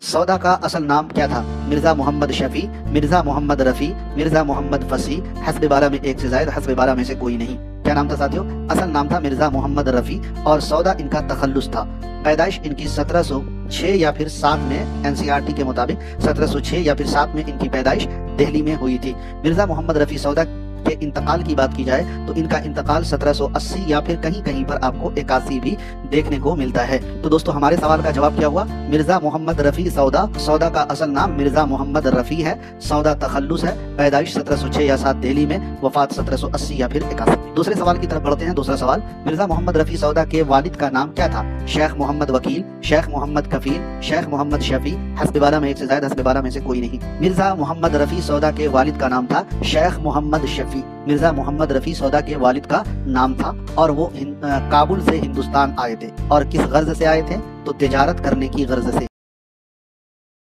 सौदा का असल नाम क्या था? मिर्जा मोहम्मद शफी, मिर्जा मोहम्मद रफी, मिर्जा मोहम्मद फसी, हस्ब 12 में एक से जायद, हस्ब 12 में से कोई नहीं। क्या नाम था साथियों? असल नाम था मिर्जा मोहम्मद रफी और सौदा इनका तखल्लुस था। पैदाइश इनकी 1706 या फिर 7 में, एनसीईआरटी के मुताबिक 1706 या फिर 7 में इनकी पैदाइश दिल्ली में हुई थी। मिर्जा मोहम्मद रफी सौदा के इंतकाल की बात की जाए तो इनका इंतकाल 1780 या फिर कहीं कहीं पर आपको 81 भी देखने को मिलता है। तो दोस्तों हमारे सवाल का जवाब क्या हुआ? मिर्जा मोहम्मद रफी सौदा। सौदा का असल नाम मिर्जा मोहम्मद रफी है, सौदा तखल्लुस है, पैदाइश 1706 या 7 दिल्ली में, वफात 1780 या फिर 81। दूसरे सवाल की तरफ बढ़ते हैं। दूसरा सवाल, मिर्जा मोहम्मद रफी सौदा के वालिद का नाम क्या था? शेख मोहम्मद वकील, शेख मोहम्मद कफील, शेख मोहम्मद शफी, हस्ब 12 में एक से जायद, हस्ब 12 में से कोई नहीं। मिर्जा मोहम्मद रफी सौदा के वालिद का नाम था शेख मोहम्मद शफी। मिर्जा मोहम्मद रफी सौदा के वालिद का नाम था और वो काबुल से हिंदुस्तान आए थे। और किस गर्ज से आए थे? तो तिजारत करने की गर्ज से।